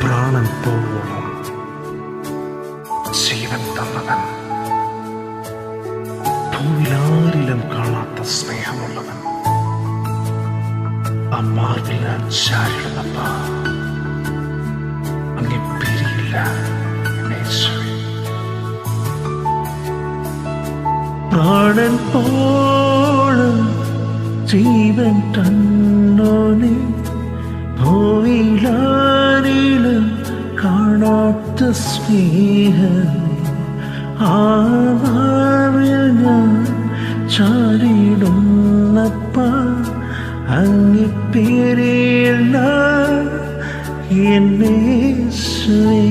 പ്രാണൻ പോവോളം ജീവൻ തന്നവൻ, ഭൂവിലാരിലും കാണാത്ത സ്നേഹമുള്ളവൻ, ആ മാർവിൽ ഞാൻ ചാരിടുന്നപ്പ അങ്ങേ പിരിയില്ല യേശുവേ. പ്രാണൻ പോളും ജീവൻ തന്നോനെ, ഭൂവിലാരിലും കാണാത്ത സ്നേഹം, ആ മാർവിൽ ഞാൻ ചാരിടുന്നപ്പ അങ്ങേ പിരിയില്ല യേശുവേ.